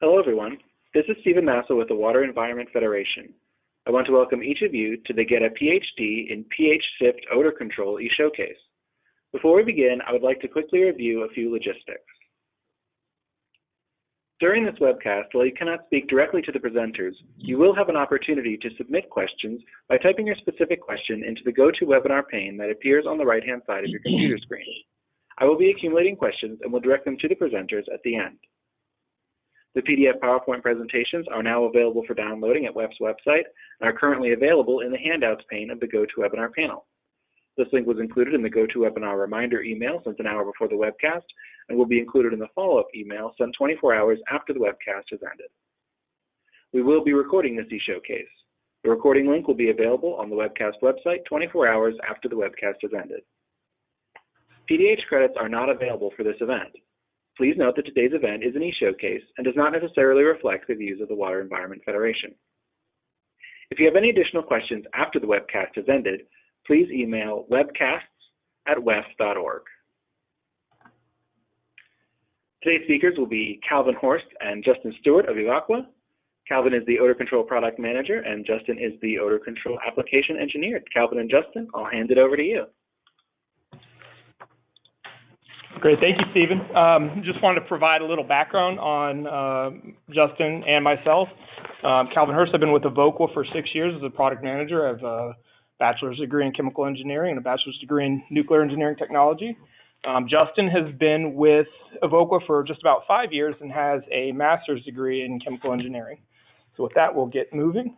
Hello everyone, this is Stephen Massa with the Water Environment Federation. I want to welcome each of you to the Get a Ph.D. in pH Sift Odor Control e-showcase. Before we begin, I would like to quickly review a few logistics. During this webcast, while you cannot speak directly to the presenters, you will have an opportunity to submit questions by typing your specific question into the GoToWebinar pane that appears on the right-hand side of your computer screen. I will be accumulating questions and will direct them to the presenters at the end. The PDF PowerPoint presentations are now available for downloading at WEF's website and are currently available in the Handouts pane of the GoToWebinar panel. This link was included in the GoToWebinar reminder email sent an hour before the webcast and will be included in the follow-up email sent 24 hours after the webcast has ended. We will be recording this e-showcase. The recording link will be available on the webcast website 24 hours after the webcast has ended. PDH credits are not available for this event. Please note that today's event is an e-showcase and does not necessarily reflect the views of the Water Environment Federation. If you have any additional questions after the webcast has ended, please email webcasts@wef.org. Today's speakers will be Calvin Horst and Justin Stewart of Evaqua. Calvin is the Odor Control Product Manager and Justin is the Odor Control Application Engineer. Calvin and Justin, I'll hand it over to you. Great, thank you, Stephen. Just wanted to provide a little background on Justin and myself. Calvin Hurst, I've been with Evaqua for 6 years as a product manager. I have a bachelor's degree in chemical engineering and a bachelor's degree in nuclear engineering technology. Justin has been with Evaqua for just about 5 years and has a master's degree in chemical engineering. So with that, we'll get moving.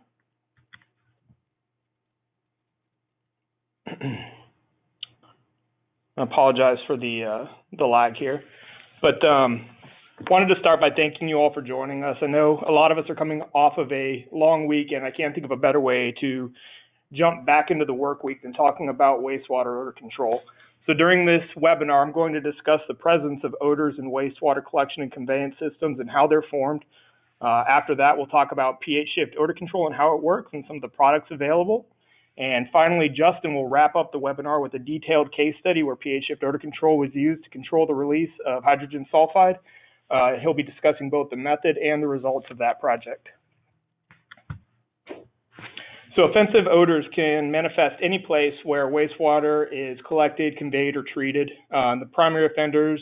I apologize for the lag here, but wanted to start by thanking you all for joining us. I know a lot of us are coming off of a long weekend. I can't think of a better way to jump back into the work week than talking about wastewater odor control. So during this webinar, I'm going to discuss the presence of odors in wastewater collection and conveyance systems and how they're formed. After that, we'll talk about pH shift odor control and how it works and some of the products available. And finally, Justin will wrap up the webinar with a detailed case study where pH shift odor control was used to control the release of hydrogen sulfide. He'll be discussing both the method and the results of that project. So offensive odors can manifest any place where wastewater is collected, conveyed, or treated. The primary offenders,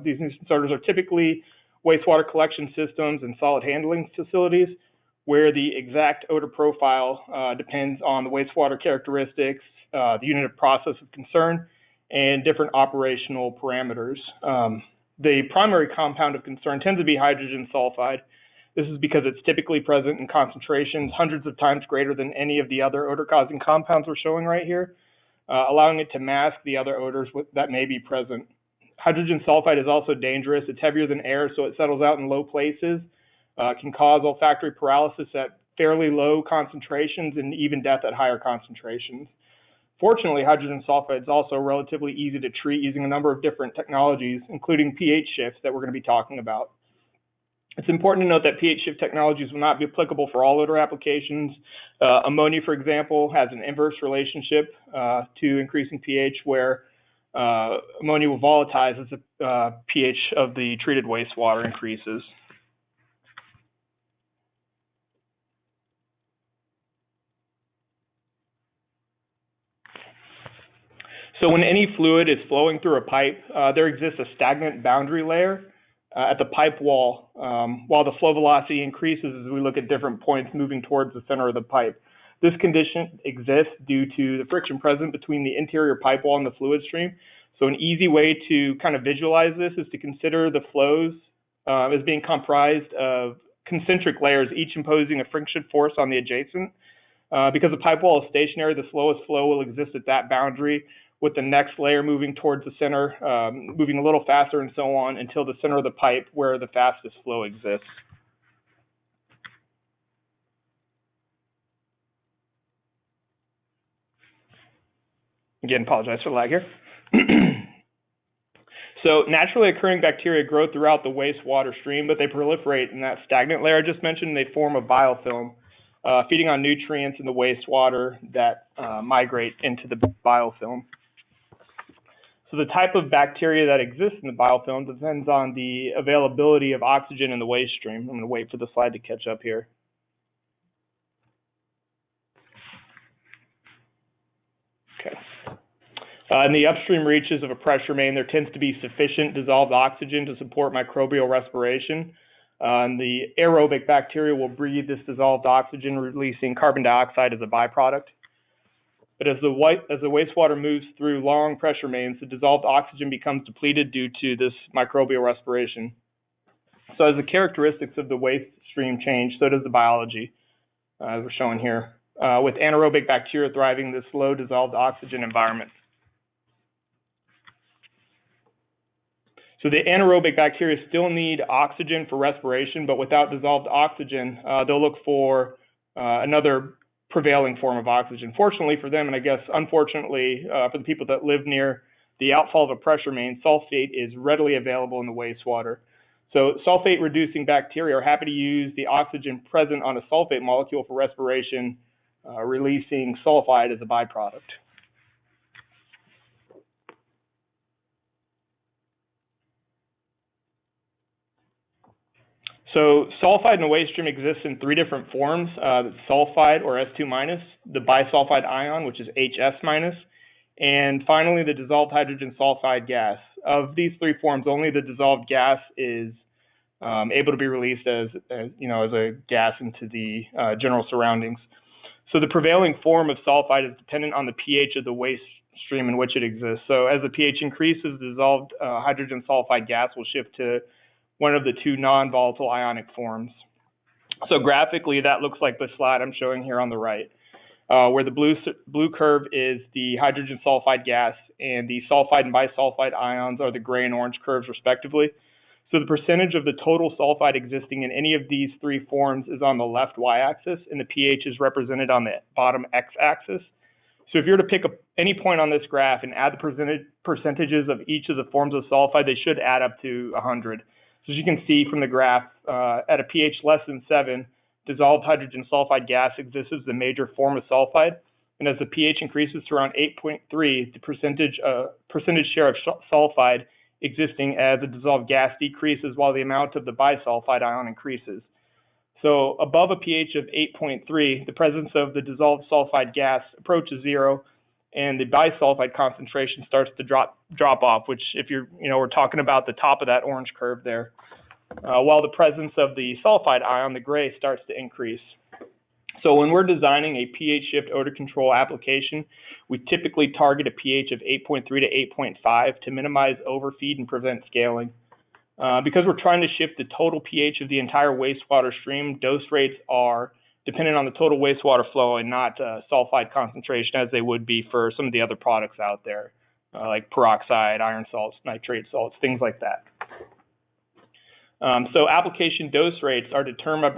these nuisance odors are typically wastewater collection systems and solid handling facilities, where the exact odor profile depends on the wastewater characteristics, the unit of process of concern, and different operational parameters. The primary compound of concern tends to be hydrogen sulfide. This is because it's typically present in concentrations hundreds of times greater than any of the other odor-causing compounds we're showing right here, allowing it to mask the other odors that may be present. Hydrogen sulfide is also dangerous. It's heavier than air, so it settles out in low places. Can cause olfactory paralysis at fairly low concentrations and even death at higher concentrations. Fortunately, hydrogen sulfide is also relatively easy to treat using a number of different technologies, including pH shifts that we're going to be talking about. It's important to note that pH shift technologies will not be applicable for all odor applications. Ammonia, for example, has an inverse relationship to increasing pH, where ammonia will volatilize as the pH of the treated wastewater increases. So when any fluid is flowing through a pipe, there exists a stagnant boundary layer at the pipe wall while the flow velocity increases as we look at different points moving towards the center of the pipe. This condition exists due to the friction present between the interior pipe wall and the fluid stream. So an easy way to kind of visualize this is to consider the flows as being comprised of concentric layers, each imposing a friction force on the adjacent. Because the pipe wall is stationary, the slowest flow will exist at that boundary, with the next layer moving towards the center, moving a little faster and so on until the center of the pipe where the fastest flow exists. Again, apologize for the lag here. So naturally occurring bacteria grow throughout the wastewater stream, but they proliferate in that stagnant layer I just mentioned. They form a biofilm, feeding on nutrients in the wastewater that migrate into the biofilm. So the type of bacteria that exists in the biofilm depends on the availability of oxygen in the waste stream. I'm going to wait for the slide to catch up here. Okay. In the upstream reaches of a pressure main, there tends to be sufficient dissolved oxygen to support microbial respiration. And the aerobic bacteria will breathe this dissolved oxygen, releasing carbon dioxide as a byproduct. But as the wastewater moves through long pressure mains, the dissolved oxygen becomes depleted due to this microbial respiration. So as the characteristics of the waste stream change, so does the biology, as we're showing here, with anaerobic bacteria thriving in this low dissolved oxygen environment. So the anaerobic bacteria still need oxygen for respiration, but without dissolved oxygen, they'll look for another prevailing form of oxygen. Fortunately for them, and I guess unfortunately for the people that live near the outfall of a pressure main, sulfate is readily available in the wastewater. So sulfate-reducing bacteria are happy to use the oxygen present on a sulfate molecule for respiration, releasing sulfide as a byproduct. So sulfide in the waste stream exists in three different forms: sulfide or S2-, the bisulfide ion, which is HS-, and finally the dissolved hydrogen sulfide gas. Of these three forms, only the dissolved gas is able to be released as a gas into the general surroundings. So the prevailing form of sulfide is dependent on the pH of the waste stream in which it exists. So as the pH increases, the dissolved hydrogen sulfide gas will shift to one of the two non-volatile ionic forms. So graphically, that looks like the slide I'm showing here on the right, where the blue curve is the hydrogen sulfide gas, and the sulfide and bisulfide ions are the gray and orange curves, respectively. So the percentage of the total sulfide existing in any of these three forms is on the left y-axis, and the pH is represented on the bottom x-axis. So if you were to pick any point on this graph and add the percentages of each of the forms of sulfide, they should add up to 100. So as you can see from the graph, at a pH less than 7, dissolved hydrogen sulfide gas exists as the major form of sulfide. And as the pH increases to around 8.3, the percentage share of sulfide existing as a dissolved gas decreases while the amount of the bisulfide ion increases. So above a pH of 8.3, the presence of the dissolved sulfide gas approaches 0, and the bisulfide concentration starts to drop off, which if we're talking about the top of that orange curve there, while the presence of the sulfide ion, the gray, starts to increase. So when we're designing a pH shift odor control application, we typically target a pH of 8.3 to 8.5 to minimize overfeed and prevent scaling. Because we're trying to shift the total pH of the entire wastewater stream, dose rates are dependent on the total wastewater flow and not sulfide concentration as they would be for some of the other products out there, like peroxide, iron salts, nitrate salts, things like that. So application dose rates are determined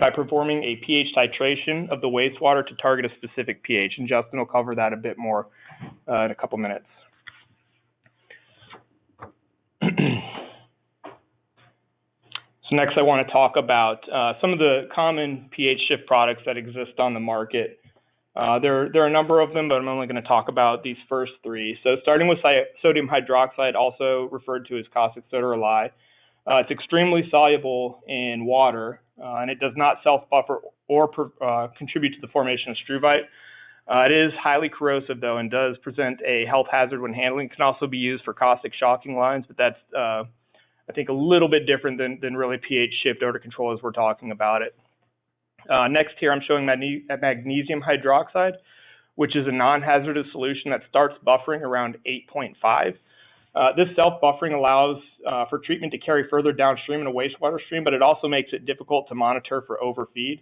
by performing a pH titration of the wastewater to target a specific pH, and Justin will cover that a bit more in a couple minutes. So next I want to talk about some of the common pH shift products that exist on the market. There are a number of them, but I'm only going to talk about these first three. So starting with sodium hydroxide, also referred to as caustic soda or lye. It's extremely soluble in water, and it does not self-buffer or contribute to the formation of struvite. It is highly corrosive, though, and does present a health hazard when handling. It can also be used for caustic shocking lines, but that's, I think, a little bit different than really pH shift odor control as we're talking about it. Next here, I'm showing magnesium hydroxide, which is a non-hazardous solution that starts buffering around 8.5. This self-buffering allows for treatment to carry further downstream in a wastewater stream, but it also makes it difficult to monitor for overfeed.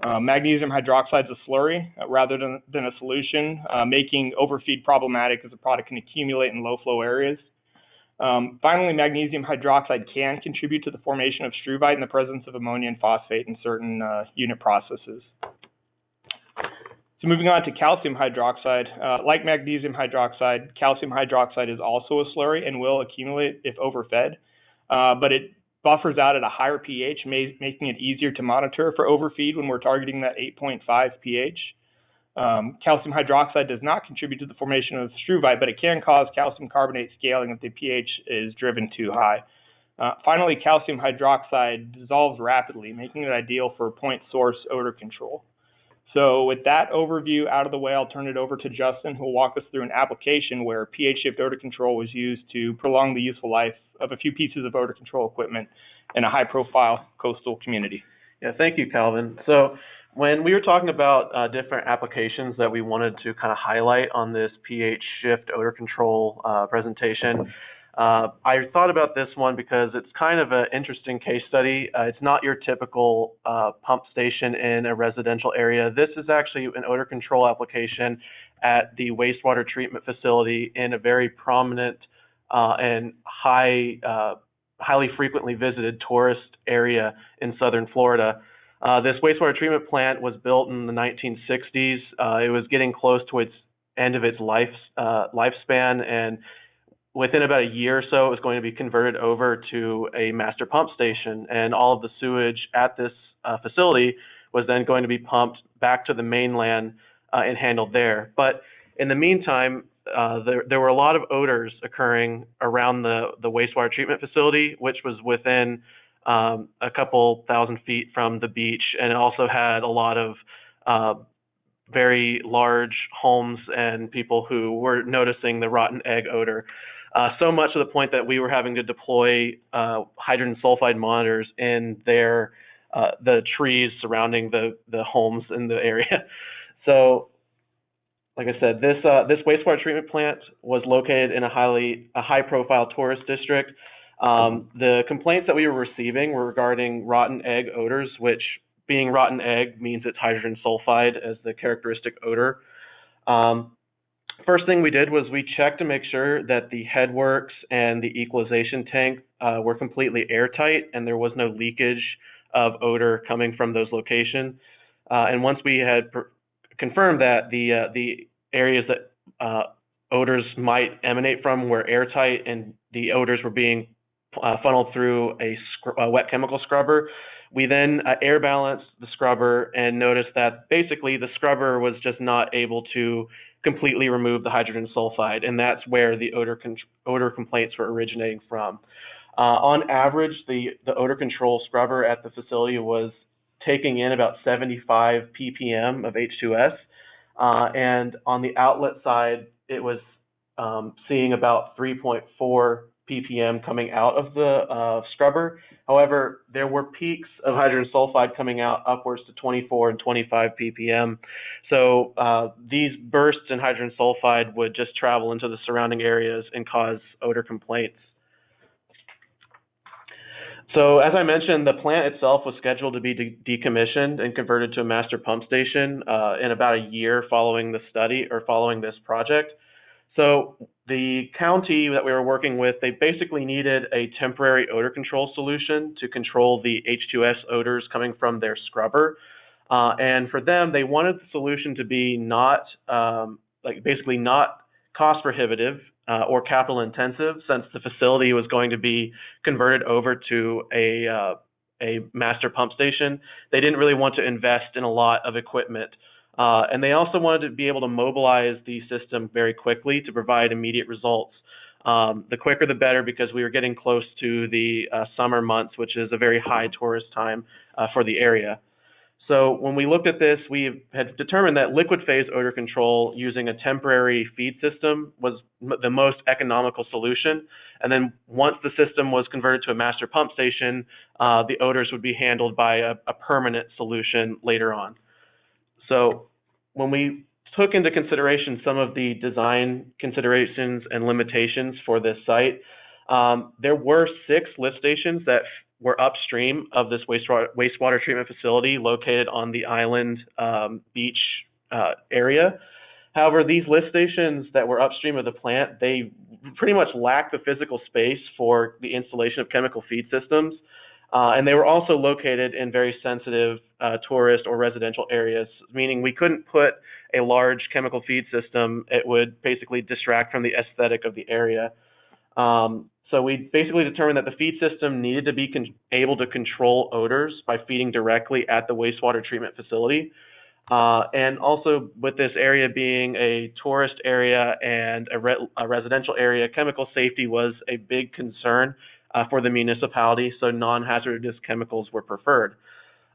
Magnesium hydroxide is a slurry rather than a solution, making overfeed problematic as the product can accumulate in low-flow areas. Finally, magnesium hydroxide can contribute to the formation of struvite in the presence of ammonia and phosphate in certain unit processes. So moving on to calcium hydroxide, like magnesium hydroxide, calcium hydroxide is also a slurry and will accumulate if overfed, but it buffers out at a higher pH, making it easier to monitor for overfeed when we're targeting that 8.5 pH. Calcium hydroxide does not contribute to the formation of struvite, but it can cause calcium carbonate scaling if the pH is driven too high. Finally, calcium hydroxide dissolves rapidly, making it ideal for point source odor control. So with that overview out of the way, I'll turn it over to Justin, who will walk us through an application where pH shift odor control was used to prolong the useful life of a few pieces of odor control equipment in a high-profile coastal community. Yeah, thank you, Calvin. So when we were talking about different applications that we wanted to kind of highlight on this pH shift odor control presentation, I thought about this one because it's kind of an interesting case study. It's not your typical pump station in a residential area. This is actually an odor control application at the wastewater treatment facility in a very prominent and highly frequently visited tourist area in southern Florida. This wastewater treatment plant was built in the 1960s. It was getting close to its end of its lifespan, and within about a year or so, it was going to be converted over to a master pump station, and all of the sewage at this facility was then going to be pumped back to the mainland and handled there. But in the meantime, there were a lot of odors occurring around the wastewater treatment facility, which was within a couple thousand feet from the beach, and it also had a lot of very large homes and people who were noticing the rotten egg odor. So much to the point that we were having to deploy hydrogen sulfide monitors in the trees surrounding the homes in the area. So, like I said, this wastewater treatment plant was located in a high-profile tourist district. The complaints that we were receiving were regarding rotten egg odors, which, being rotten egg, means it's hydrogen sulfide as the characteristic odor. First thing we did was we checked to make sure that the headworks and the equalization tank were completely airtight and there was no leakage of odor coming from those locations. And once we had confirmed that the areas that odors might emanate from were airtight and the odors were being funneled through a wet chemical scrubber, we then air balanced the scrubber and noticed that basically the scrubber was just not able to completely remove the hydrogen sulfide, and that's where the odor complaints were originating from. On average, the odor control scrubber at the facility was taking in about 75 ppm of H2S, and on the outlet side, it was seeing about 3.4 ppm coming out of the scrubber. However, there were peaks of hydrogen sulfide coming out upwards to 24 and 25 ppm. So these bursts in hydrogen sulfide would just travel into the surrounding areas and cause odor complaints. So as I mentioned, the plant itself was scheduled to be decommissioned and converted to a master pump station in about a year following the study or following this project. So the county that we were working with, they basically needed a temporary odor control solution to control the H2S odors coming from their scrubber. And for them, they wanted the solution to be not cost prohibitive or capital intensive, since the facility was going to be converted over to a master pump station. They didn't really want to invest in a lot of equipment. And they also wanted to be able to mobilize the system very quickly to provide immediate results. The quicker the better, because we were getting close to the summer months, which is a very high tourist time for the area. So when we looked at this, we had determined that liquid phase odor control using a temporary feed system was the most economical solution. And then once the system was converted to a master pump station, the odors would be handled by a permanent solution later on. So when we took into consideration some of the design considerations and limitations for this site, there were 6 lift stations that were upstream of this wastewater treatment facility located on the island beach area. However, these lift stations that were upstream of the plant, they pretty much lacked the physical space for the installation of chemical feed systems. And they were also located in very sensitive tourist or residential areas, meaning we couldn't put a large chemical feed system. It would basically distract from the aesthetic of the area. So we basically determined that the feed system needed to be able to control odors by feeding directly at the wastewater treatment facility. And also with this area being a tourist area and a residential area, chemical safety was a big concern for the municipality, so non-hazardous chemicals were preferred.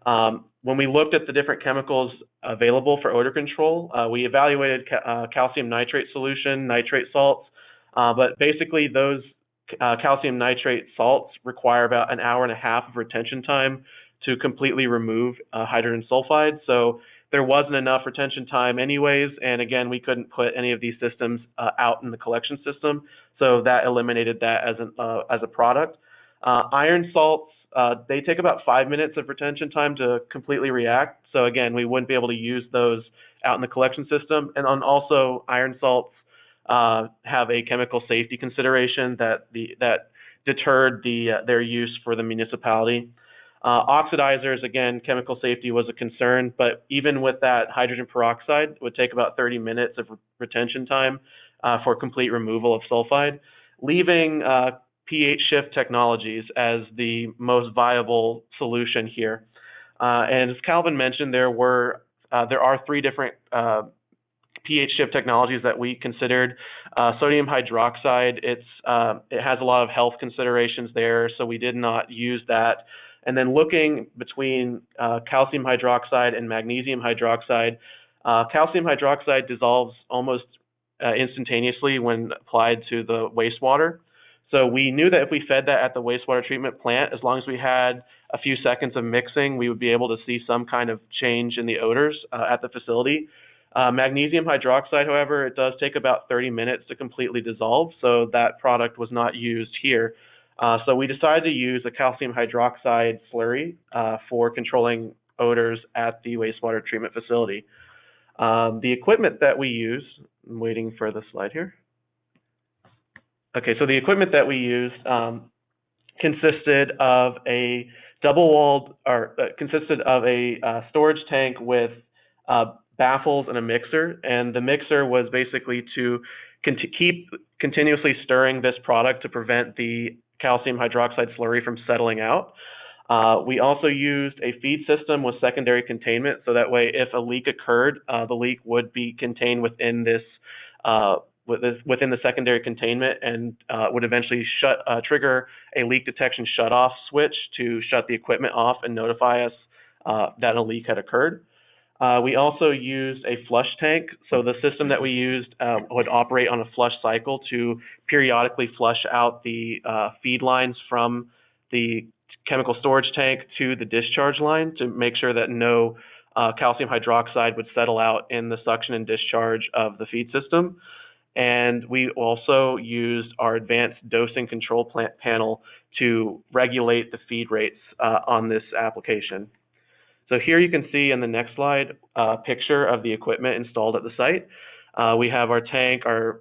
When we looked at the different chemicals available for odor control, we evaluated calcium nitrate solution, nitrate salts, but basically those calcium nitrate salts require about an hour and a half of retention time to completely remove hydrogen sulfide. So there wasn't enough retention time anyways, and again, we couldn't put any of these systems out in the collection system, so that eliminated that as a product. Iron salts, they take about 5 minutes of retention time to completely react, so again, we wouldn't be able to use those out in the collection system. And also, iron salts have a chemical safety consideration that deterred their use for the municipality. Oxidizers, again, chemical safety was a concern, but even with that, hydrogen peroxide would take about 30 minutes of retention time for complete removal of sulfide, leaving pH shift technologies as the most viable solution here. And as Calvin mentioned, there are 3 different pH shift technologies that we considered. Sodium hydroxide, it has a lot of health considerations there, so we did not use that. And then looking between calcium hydroxide and magnesium hydroxide, calcium hydroxide dissolves almost instantaneously when applied to the wastewater. So we knew that if we fed that at the wastewater treatment plant, as long as we had a few seconds of mixing, we would be able to see some kind of change in the odors at the facility. Magnesium hydroxide, however, it does take about 30 minutes to completely dissolve, so that product was not used here. So we decided to use a calcium hydroxide slurry for controlling odors at the wastewater treatment facility. The equipment that we use, I'm waiting for the slide here. Okay, so the equipment that we used consisted of a storage tank with baffles and a mixer, and the mixer was basically to keep continuously stirring this product to prevent the calcium hydroxide slurry from settling out. We also used a feed system with secondary containment, so that way if a leak occurred, the leak would be contained within the secondary containment and would eventually trigger a leak detection shutoff switch to shut the equipment off and notify us that a leak had occurred. We also used a flush tank. So the system that we used would operate on a flush cycle to periodically flush out the feed lines from the chemical storage tank to the discharge line to make sure that no calcium hydroxide would settle out in the suction and discharge of the feed system. And we also used our advanced dosing control panel to regulate the feed rates on this application. So here you can see in the next slide a picture of the equipment installed at the site. We have our tank, our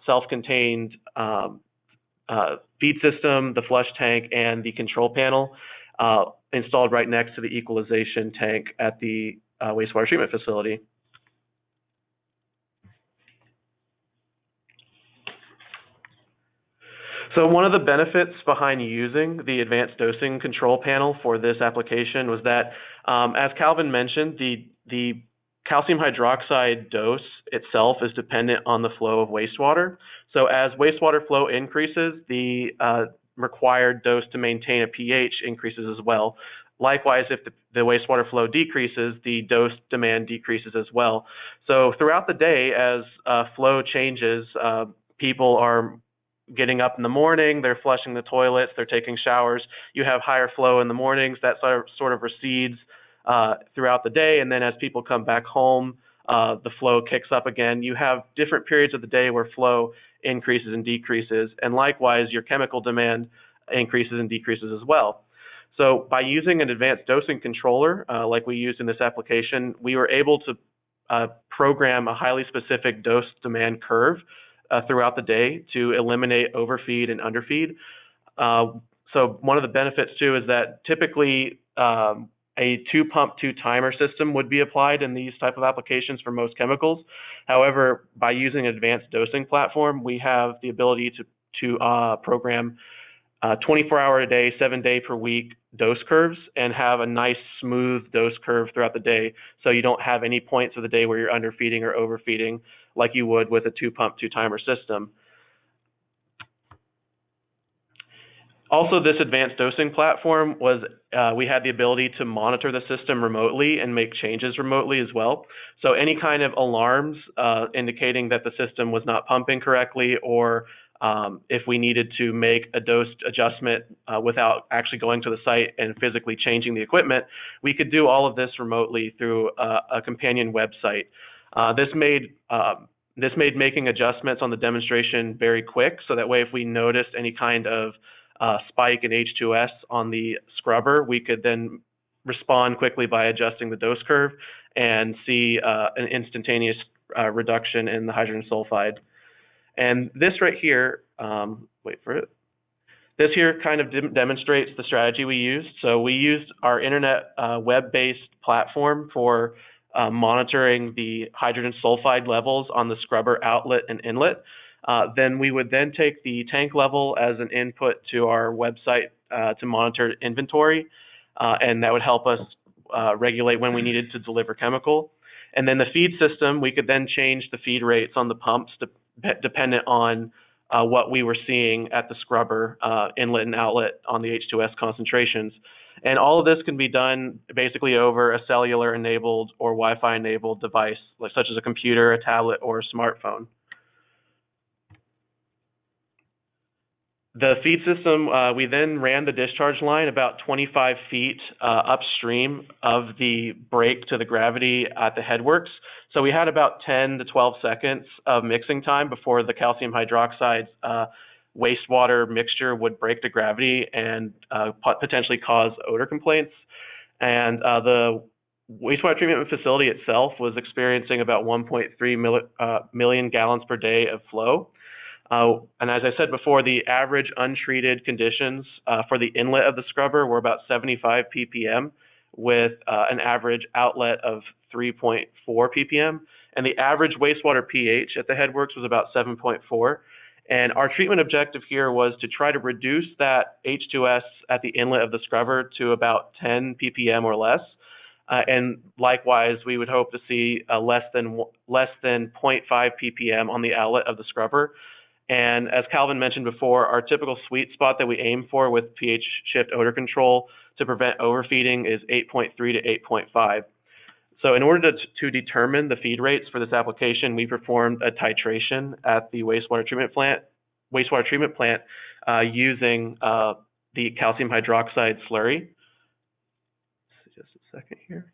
self-contained feed system, the flush tank, and the control panel installed right next to the equalization tank at the wastewater treatment facility. So one of the benefits behind using the advanced dosing control panel for this application was that, as Calvin mentioned, the calcium hydroxide dose itself is dependent on the flow of wastewater. So as wastewater flow increases, the required dose to maintain a pH increases as well. Likewise, if the wastewater flow decreases, the dose demand decreases as well. So throughout the day, as flow changes, people are getting up in the morning, they're flushing the toilets, they're taking showers. You have higher flow in the mornings, that sort of recedes throughout the day, and then as people come back home, the flow kicks up again. You have different periods of the day where flow increases and decreases, and likewise, your chemical demand increases and decreases as well. So by using an advanced dosing controller, like we used in this application, we were able to program a highly specific dose demand curve throughout the day to eliminate overfeed and underfeed. So one of the benefits too is that typically a 2-pump 2-timer system would be applied in these type of applications for most chemicals. However, by using an advanced dosing platform, we have the ability to program 24-hour a day, 7 day per week dose curves and have a nice smooth dose curve throughout the day, so you don't have any points of the day where you're underfeeding or overfeeding like you would with a 2-pump, 2-timer system. Also, this advanced dosing platform was, we had the ability to monitor the system remotely and make changes remotely as well. So any kind of alarms indicating that the system was not pumping correctly, or if we needed to make a dose adjustment without actually going to the site and physically changing the equipment, we could do all of this remotely through a companion website. This made making adjustments on the demonstration very quick, so that way if we noticed any kind of spike in H2S on the scrubber, we could then respond quickly by adjusting the dose curve and see an instantaneous reduction in the hydrogen sulfide. And this right here, wait for it. This here kind of demonstrates the strategy we used. So we used our internet web-based platform for monitoring the hydrogen sulfide levels on the scrubber outlet and inlet. Then we would then take the tank level as an input to our website to monitor inventory, and that would help us regulate when we needed to deliver chemical. And then the feed system, we could then change the feed rates on the pumps dependent on what we were seeing at the scrubber inlet and outlet on the H2S concentrations. And all of this can be done basically over a cellular enabled or Wi-Fi enabled device, such as a computer, a tablet, or a smartphone. The feed system, we then ran the discharge line about 25 feet upstream of the break to the gravity at the headworks. So we had about 10 to 12 seconds of mixing time before the calcium hydroxide wastewater mixture would break to gravity and potentially cause odor complaints. And the wastewater treatment facility itself was experiencing about 1.3 million gallons per day of flow. And as I said before, the average untreated conditions for the inlet of the scrubber were about 75 ppm with an average outlet of 3.4 ppm. And the average wastewater pH at the headworks was about 7.4. And our treatment objective here was to try to reduce that H2S at the inlet of the scrubber to about 10 ppm or less. And likewise, we would hope to see less than 0.5 ppm on the outlet of the scrubber. And as Calvin mentioned before, our typical sweet spot that we aim for with pH shift odor control to prevent overfeeding is 8.3 to 8.5. So in order to determine the feed rates for this application, we performed a titration at the wastewater treatment plant using the calcium hydroxide slurry. Just a second here.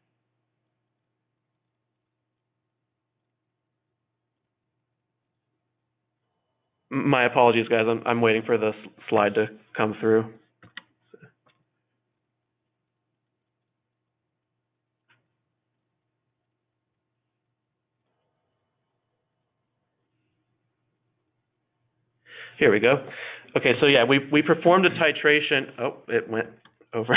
My apologies, guys. I'm waiting for the slide to come through. Here we go. Okay, so yeah, we performed a titration. Oh, it went over.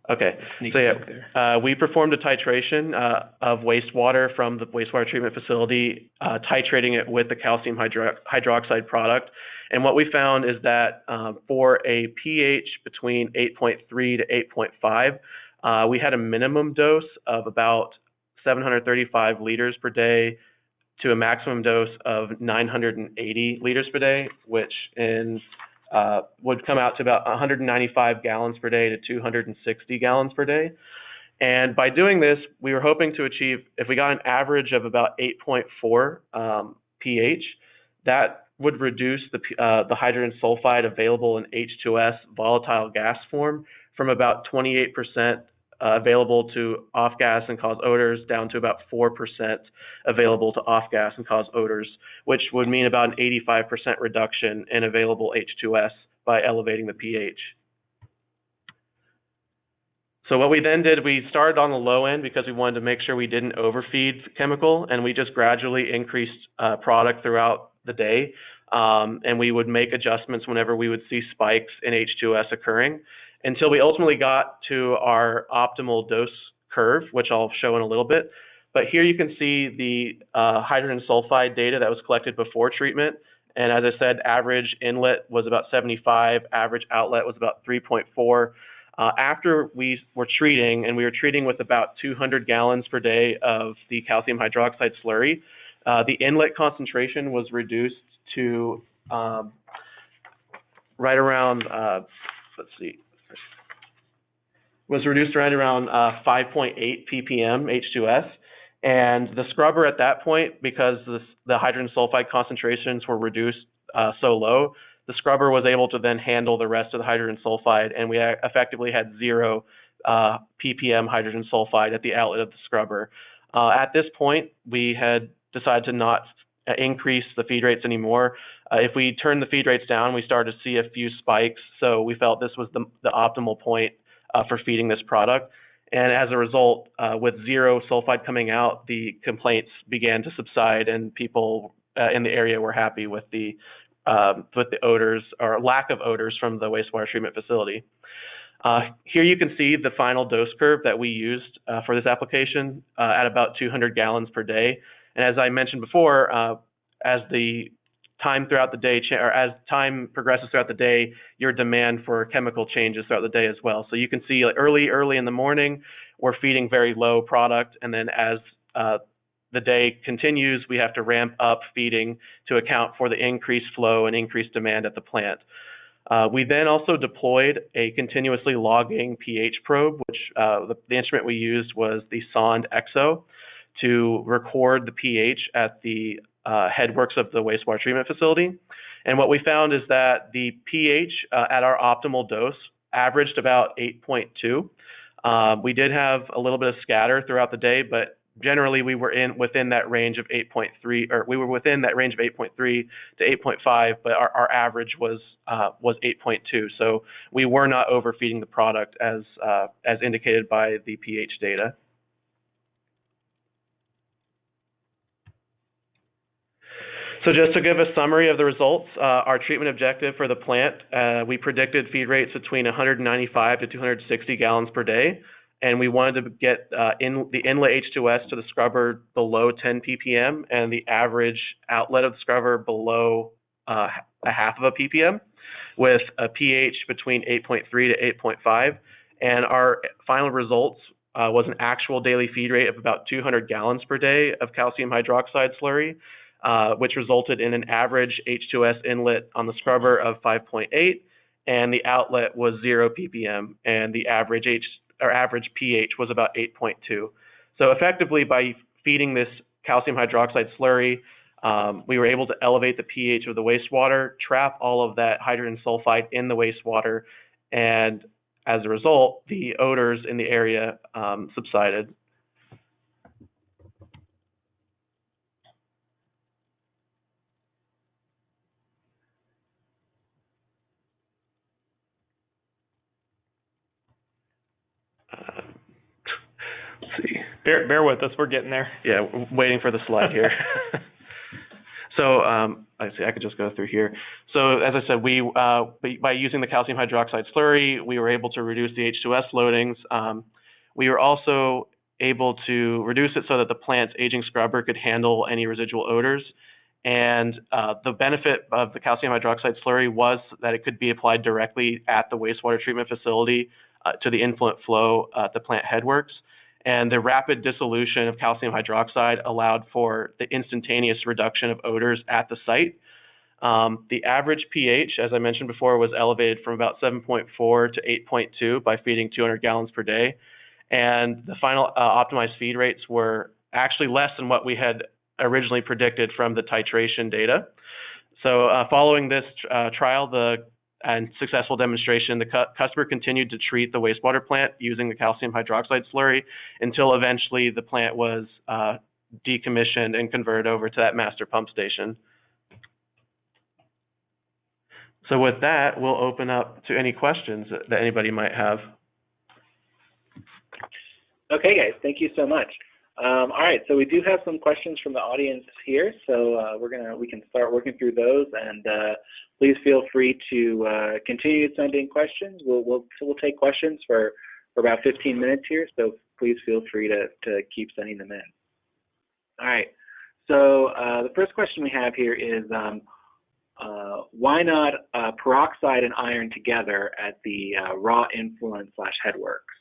Okay, so yeah, we performed a titration of wastewater from the wastewater treatment facility, titrating it with the calcium hydroxide product. And what we found is that for a pH between 8.3 to 8.5, we had a minimum dose of about 735 liters per day to a maximum dose of 980 liters per day, which in would come out to about 195 gallons per day to 260 gallons per day. And by doing this, we were hoping to achieve, if we got an average of about 8.4 pH, that would reduce the hydrogen sulfide available in H2S volatile gas form from about 28% available to off gas and cause odors down to about 4% available to off gas and cause odors, which would mean about an 85% reduction in available H2S by elevating the pH. So what we then did, we started on the low end because we wanted to make sure we didn't overfeed chemical, and we just gradually increased product throughout the day. And we would make adjustments whenever we would see spikes in H2S occurring, until we ultimately got to our optimal dose curve, which I'll show in a little bit. But here you can see the hydrogen sulfide data that was collected before treatment And as I said, average inlet was about 75, average outlet was about 3.4. After we were treating, and we were treating with about 200 gallons per day of the calcium hydroxide slurry, the inlet concentration was reduced to right around, was reduced right around 5.8 ppm H2S. And the scrubber at that point, because the hydrogen sulfide concentrations were reduced so low, the scrubber was able to then handle the rest of the hydrogen sulfide, and we effectively had 0 ppm hydrogen sulfide at the outlet of the scrubber. At this point, we had decided to not increase the feed rates anymore. If we turned the feed rates down, we started to see a few spikes, so we felt this was the optimal point for feeding this product. And as a result, with 0 sulfide coming out, the complaints began to subside, and people in the area were happy with the odors, or lack of odors, from the wastewater treatment facility. Here you can see the final dose curve that we used for this application at about 200 gallons per day. And as I mentioned before, as the time throughout the day, or as time progresses throughout the day, your demand for chemical changes throughout the day as well. So you can see, like, early in the morning, we're feeding very low product, and then as the day continues, we have to ramp up feeding to account for the increased flow and increased demand at the plant. We then also deployed a continuously logging pH probe, which the instrument we used was the Sonde EXO, to record the pH at the headworks of the wastewater treatment facility. And what we found is that the pH at our optimal dose averaged about 8.2. We did have a little bit of scatter throughout the day, but generally we were within that range of 8.3, or we were within that range of 8.3 to 8.5, but our average was 8.2. So we were not overfeeding the product as indicated by the pH data. So just to give a summary of the results, our treatment objective for the plant, we predicted feed rates between 195 to 260 gallons per day, and we wanted to get the inlet H2S to the scrubber below 10 ppm and the average outlet of the scrubber below a half of a ppm, with a pH between 8.3 to 8.5. And our final results was an actual daily feed rate of about 200 gallons per day of calcium hydroxide slurry, which resulted in an average H2S inlet on the scrubber of 5.8, and the outlet was 0 ppm, and the average pH was about 8.2. So effectively, by feeding this calcium hydroxide slurry, we were able to elevate the pH of the wastewater, trap all of that hydrogen sulfide in the wastewater, and as a result, the odors in the area subsided. Let's see. Bear with us, we're getting there. Yeah, waiting for the slide here. So I see, I could just go through here. So as I said, by using the calcium hydroxide slurry, we were able to reduce the H2S loadings. We were also able to reduce it so that the plant's aging scrubber could handle any residual odors. And the benefit of the calcium hydroxide slurry was that it could be applied directly at the wastewater treatment facility to the influent flow at the plant headworks. And the rapid dissolution of calcium hydroxide allowed for the instantaneous reduction of odors at the site. The average pH, as I mentioned before, was elevated from about 7.4 to 8.2 by feeding 200 gallons per day. And the final optimized feed rates were actually less than what we had originally predicted from the titration data. So following this trial and successful demonstration, the customer continued to treat the wastewater plant using the calcium hydroxide slurry until eventually the plant was decommissioned and converted over to that master pump station. So with that, we'll open up to any questions that anybody might have. Okay, guys, thank you so much. All right, so we do have some questions from the audience here, so we can start working through those, and please feel free to continue sending questions. We'll take questions for about 15 minutes here, so please feel free to keep sending them in. All right, so the first question we have here is, why not peroxide and iron together at the raw influent/headworks?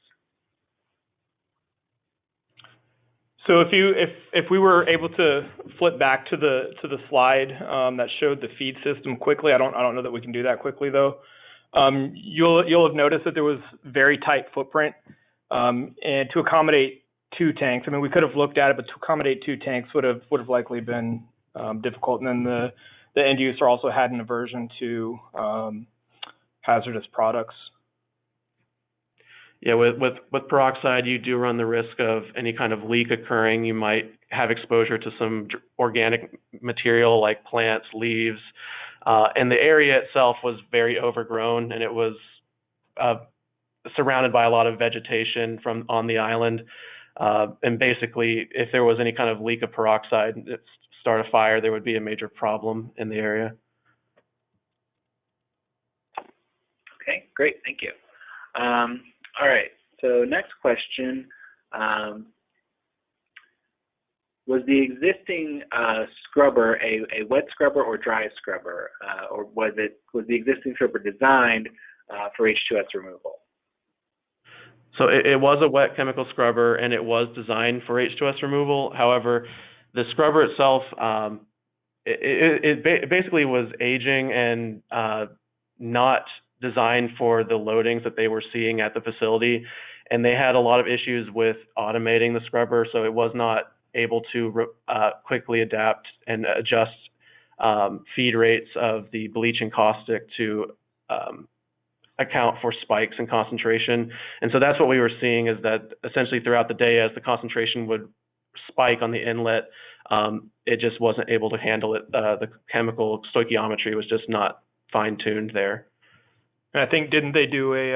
So if we were able to flip back to the slide that showed the feed system quickly, I don't know that we can do that quickly though. You'll have noticed that there was very tight footprint, and to accommodate 2 tanks. I mean, we could have looked at it, but to accommodate 2 tanks would have likely been difficult. And then the end user also had an aversion to hazardous products. Yeah, with peroxide, you do run the risk of any kind of leak occurring. You might have exposure to some organic material like plants, leaves, and the area itself was very overgrown, and it was surrounded by a lot of vegetation from on the island. And basically, if there was any kind of leak of peroxide, start a fire, there would be a major problem in the area. Okay, great, thank you. All right, so next question. Was the existing scrubber a wet scrubber or dry scrubber, or was the existing scrubber designed for H2S removal? So it was a wet chemical scrubber, and it was designed for H2S removal. However, the scrubber itself, it basically was aging and not designed for the loadings that they were seeing at the facility, and they had a lot of issues with automating the scrubber, so it was not able to quickly adapt and adjust feed rates of the bleach and caustic to account for spikes in concentration. And so that's what we were seeing, is that essentially throughout the day, as the concentration would spike on the inlet, it just wasn't able to handle it. The chemical stoichiometry was just not fine-tuned there. And I think, didn't they do a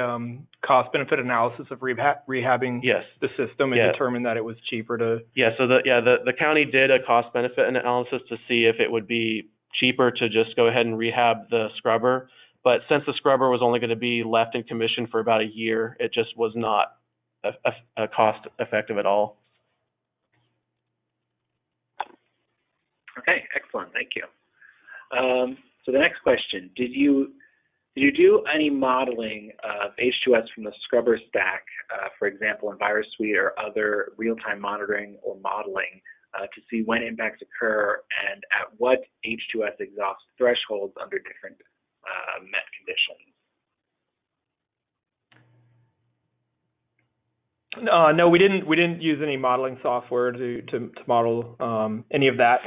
cost-benefit analysis of rehabbing Yes. the system and determine that it was cheaper to? Yeah, so the county did a cost-benefit analysis to see if it would be cheaper to just go ahead and rehab the scrubber. But since the scrubber was only going to be left in commission for about a year, it just was not a cost-effective at all. Okay, excellent, thank you. So the next question, did you do any modeling of H2S from the scrubber stack, for example, in VirusSuite or other real-time monitoring or modeling to see when impacts occur and at what H2S exhaust thresholds under different met conditions? No, we didn't use any modeling software to model any of that.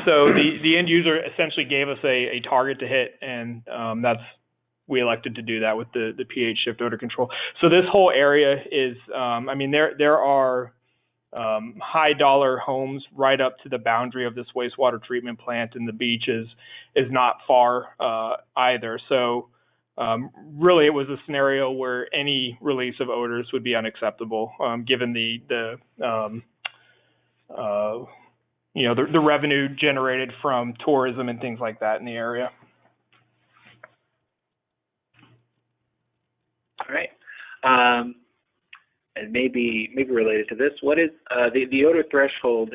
So the end user essentially gave us a target to hit, and we elected to do that with the pH shift odor control. So this whole area is, I mean, there are high dollar homes right up to the boundary of this wastewater treatment plant, and the beach is not far either. So really, it was a scenario where any release of odors would be unacceptable, given the revenue generated from tourism and things like that in the area. All right. And maybe related to this, what is the odor threshold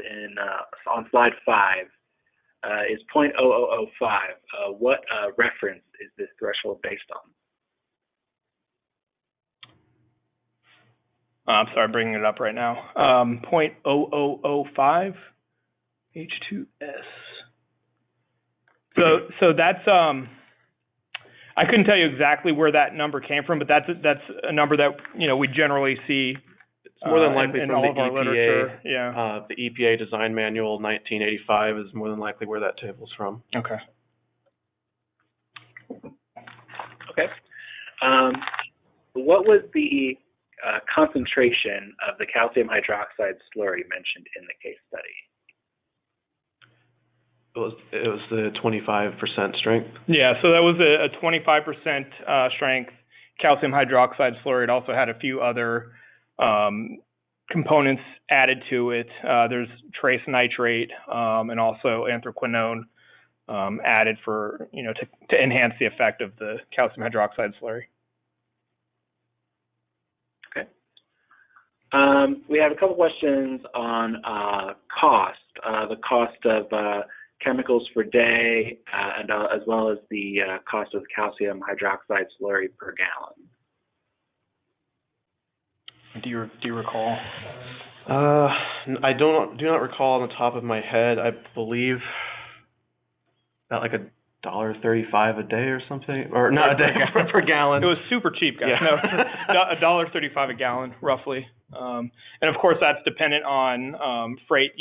on slide 5 is 0.0005. What reference is this threshold based on? I'm sorry, bringing it up right now. 0.0005 H2S. So that's I couldn't tell you exactly where that number came from, but that's a number that we generally see. It's more than likely in from all the of our EPA. literature. Yeah. The EPA Design Manual 1985 is more than likely where that table's from. Okay. Okay. What was the concentration of the calcium hydroxide slurry mentioned in the case study? It was the 25% strength. Yeah, so that was a 25% strength calcium hydroxide slurry. It also had a few other components added to it. There's trace nitrate and also anthraquinone added for to enhance the effect of the calcium hydroxide slurry. Okay. We have a couple questions on cost. The cost of chemicals per day, and as well as the cost of calcium hydroxide slurry per gallon. Do you recall? I do not recall on the top of my head. I believe about like $1.35 a day or something, or not a day per gallon. It was super cheap, guys. Yeah. No, $1.35 a gallon, roughly. And of course, that's dependent on freight,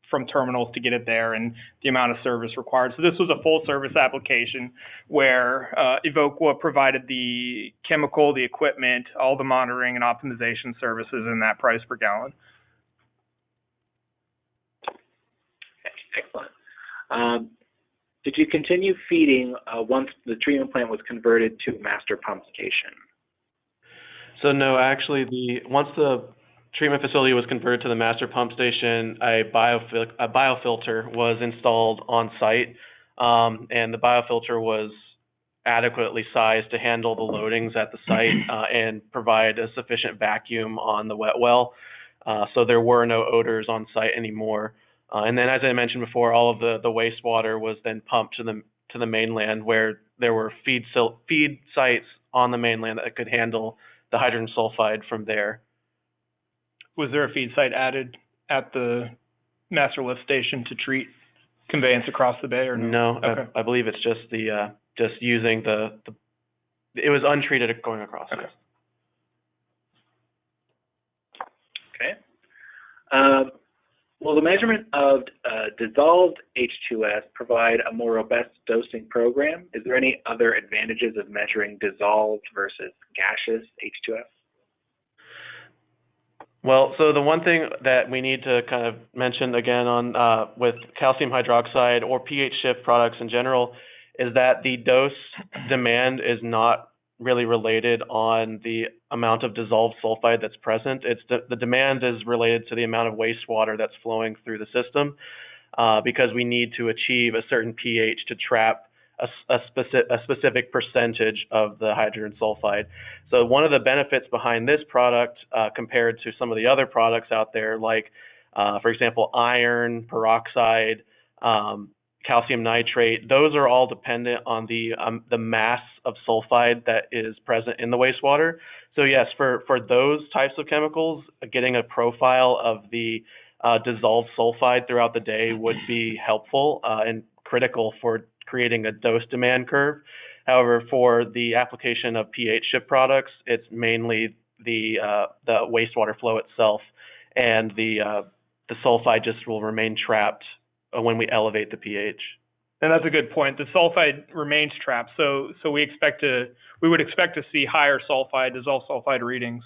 from terminals to get it there and the amount of service required. So this was a full service application where Evoqua provided the chemical, the equipment, all the monitoring and optimization services in that price per gallon. Okay, excellent. Did you continue feeding once the treatment plant was converted to a master pump station? So no, actually, once the treatment facility was converted to the master pump station, a biofilter was installed on site, and the biofilter was adequately sized to handle the loadings at the site and provide a sufficient vacuum on the wet well. So there were no odors on site anymore. And then, as I mentioned before, all of the wastewater was then pumped to the mainland, where there were feed sites on the mainland that could handle the hydrogen sulfide from there. Was there a feed site added at the master lift station to treat conveyance across the bay, or no? No, Okay. I believe it's just just using it was untreated going across. Okay. Okay. Will the measurement of dissolved H2S provide a more robust dosing program? Is there any other advantages of measuring dissolved versus gaseous H2S? Well, so the one thing that we need to kind of mention again on with calcium hydroxide or pH shift products in general is that the dose demand is not really related on the amount of dissolved sulfide that's present. It's the demand is related to the amount of wastewater that's flowing through the system, because we need to achieve a certain pH to trap a specific percentage of the hydrogen sulfide. So one of the benefits behind this product compared to some of the other products out there, like for example, iron, peroxide, calcium nitrate, those are all dependent on the mass of sulfide that is present in the wastewater. So yes, for those types of chemicals, getting a profile of the dissolved sulfide throughout the day would be helpful and critical for creating a dose demand curve. However, for the application of pH shift products, it's mainly the wastewater flow itself, and the sulfide just will remain trapped when we elevate the pH. And that's a good point. The sulfide remains trapped, so we would expect to see higher dissolved sulfide readings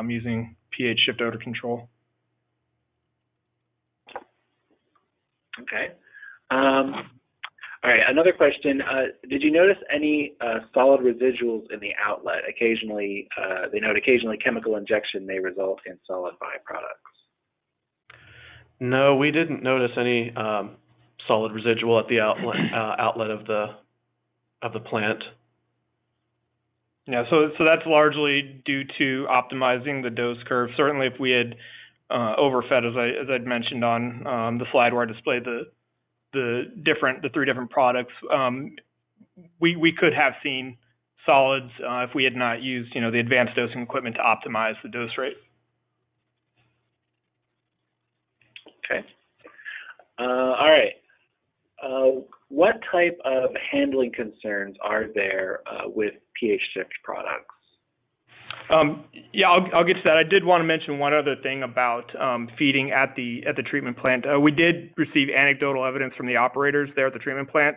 using pH shift odor control. Okay. All right, another question. Did you notice any solid residuals in the outlet? Occasionally, they note occasionally chemical injection may result in solid byproducts. No, we didn't notice any solid residual at the outlet of the plant. Yeah, so that's largely due to optimizing the dose curve. Certainly, if we had overfed, as I'd mentioned on the slide where I displayed the three different products, we could have seen solids if we had not used the advanced dosing equipment to optimize the dose rate. Okay. All right. What type of handling concerns are there with pH shift products? Yeah, I'll get to that. I did want to mention one other thing about feeding at the treatment plant. We did receive anecdotal evidence from the operators there at the treatment plant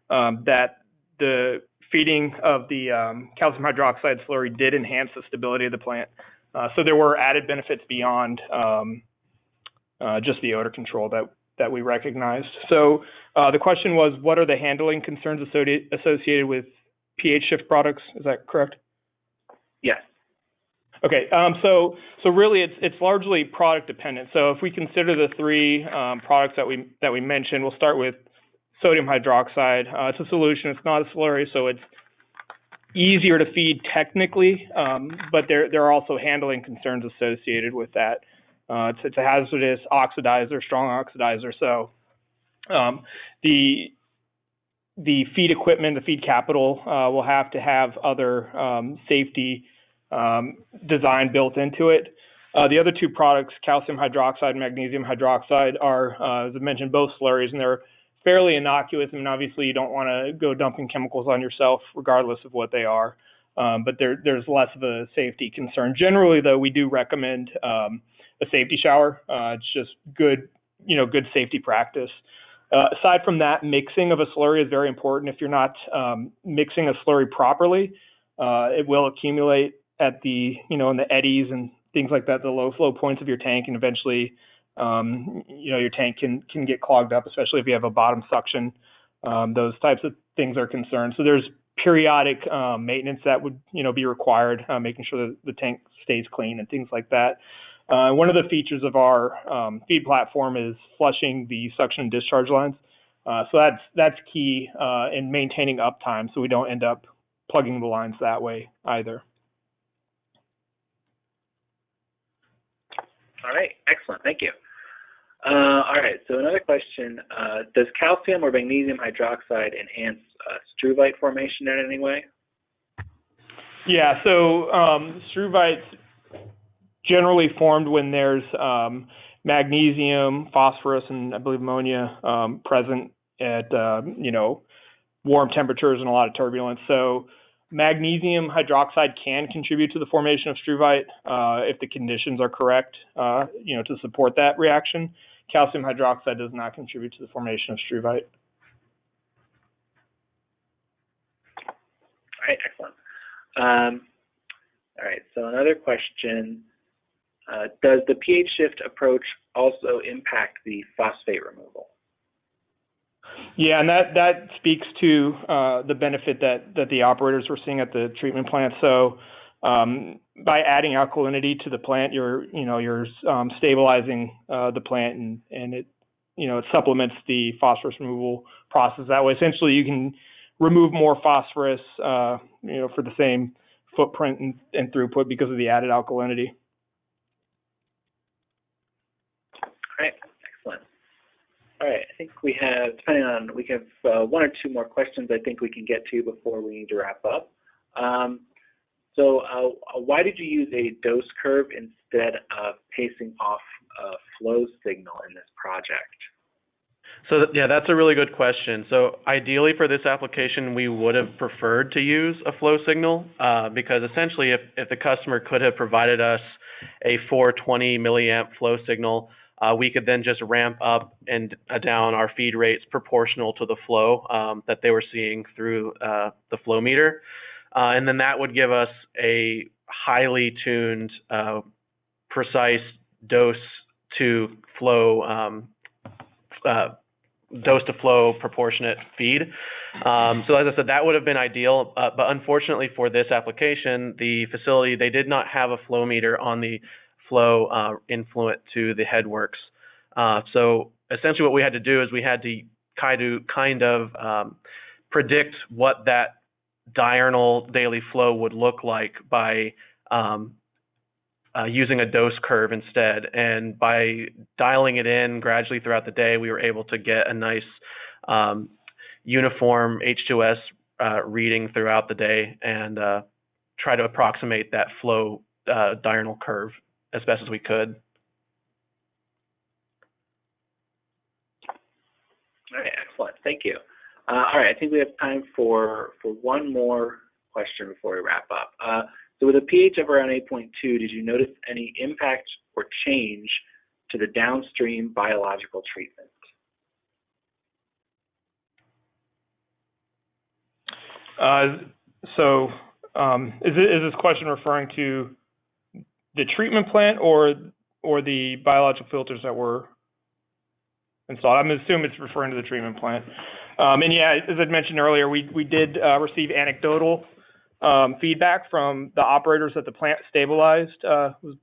that the feeding of the calcium hydroxide slurry did enhance the stability of the plant. So there were added benefits beyond just the odor control that we recognized. So the question was, what are the handling concerns associated with pH shift products? Is that correct? Yes. Okay, so really it's largely product dependent. So if we consider the three products that we mentioned, we'll start with sodium hydroxide. It's a solution, it's not a slurry, so it's easier to feed technically, but there are also handling concerns associated with that. It's a hazardous oxidizer, strong oxidizer, so Um, the feed equipment, the feed capital will have to have other safety design built into it. The other two products, calcium hydroxide and magnesium hydroxide, are, as I mentioned, both slurries, and they're fairly innocuous. I mean, obviously, you don't want to go dumping chemicals on yourself, regardless of what they are. But there's less of a safety concern. Generally, though, we do recommend a safety shower. It's just good safety practice. Aside from that, mixing of a slurry is very important. If you're not mixing a slurry properly, it will accumulate at the, in the eddies and things like that, the low flow points of your tank, and eventually, your tank can get clogged up, especially if you have a bottom suction. Those types of things are concerned. So there's periodic maintenance that would, be required, making sure that the tank stays clean and things like that. One of the features of our feed platform is flushing the suction and discharge lines. So that's key in maintaining uptime, so we don't end up plugging the lines that way either. All right, excellent, thank you. All right, so another question, does calcium or magnesium hydroxide enhance struvite formation in any way? Yeah, so struvite's generally formed when there's magnesium, phosphorus, and I believe ammonia present at, warm temperatures and a lot of turbulence. So magnesium hydroxide can contribute to the formation of struvite if the conditions are correct, to support that reaction. Calcium hydroxide does not contribute to the formation of struvite. All right, excellent. All right, so another question, does the pH shift approach also impact the phosphate removal? Yeah, and that speaks to the benefit that the operators were seeing at the treatment plant. So by adding alkalinity to the plant, you're stabilizing the plant, and it it supplements the phosphorus removal process that way. Essentially, you can remove more phosphorus for the same footprint and throughput because of the added alkalinity. All right, excellent. All right, I think we have, one or two more questions I think we can get to before we need to wrap up. So why did you use a dose curve instead of pacing off a flow signal in this project? So that's a really good question. So ideally for this application, we would have preferred to use a flow signal because essentially if the customer could have provided us a 420 milliamp flow signal, we could then just ramp up and down our feed rates proportional to the flow that they were seeing through the flow meter. And then that would give us a highly tuned, precise dose to flow proportionate feed. So as I said, that would have been ideal. But unfortunately for this application, the facility, they did not have a flow meter on the flow influent to the headworks. So essentially what we had to do is we had to kind of predict what that diurnal daily flow would look like by using a dose curve instead. And by dialing it in gradually throughout the day, we were able to get a nice uniform H2S reading throughout the day and try to approximate that flow diurnal curve as best as we could. All right, excellent. Thank you. All right, I think we have time for one more question before we wrap up. So with a pH of around 8.2, did you notice any impact or change to the downstream biological treatment? Is this question referring to the treatment plant or the biological filters that were installed? I'm assuming it's referring to the treatment plant. And yeah, as I mentioned earlier, we did receive anecdotal feedback from the operators that the plant stabilized. It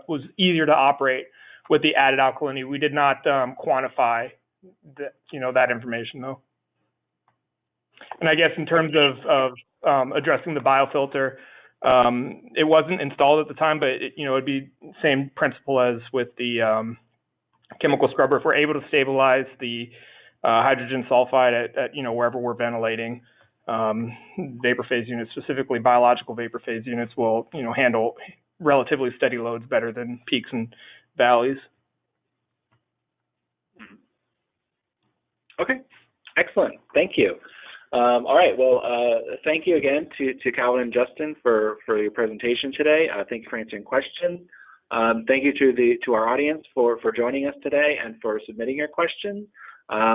was easier to operate with the added alkalinity. We did not quantify that information though. And I guess in terms of addressing the biofilter, it wasn't installed at the time, but it'd be the same principle as with the chemical scrubber. If we're able to stabilize the hydrogen sulfide at wherever we're ventilating. Vapor phase units, specifically biological vapor phase units, will handle relatively steady loads better than peaks and valleys. Okay, excellent. Thank you. All right. Well, thank you again to Calvin and Justin for your presentation today. Thank you for answering questions. Thank you to our audience for joining us today and for submitting your questions.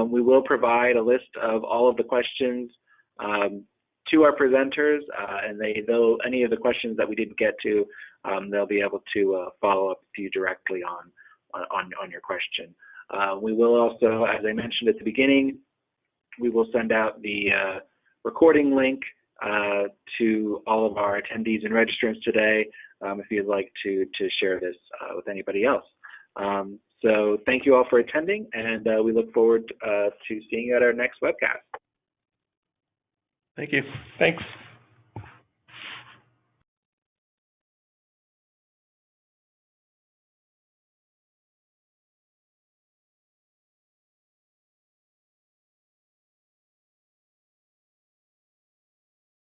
We will provide a list of all of the questions to our presenters, and any of the questions that we didn't get to, they'll be able to follow up with you directly on your question. We will also, as I mentioned at the beginning, we will send out the recording link to all of our attendees and registrants today if you'd like to share this with anybody else. So thank you all for attending, and we look forward to seeing you at our next webcast. Thank you. Thanks.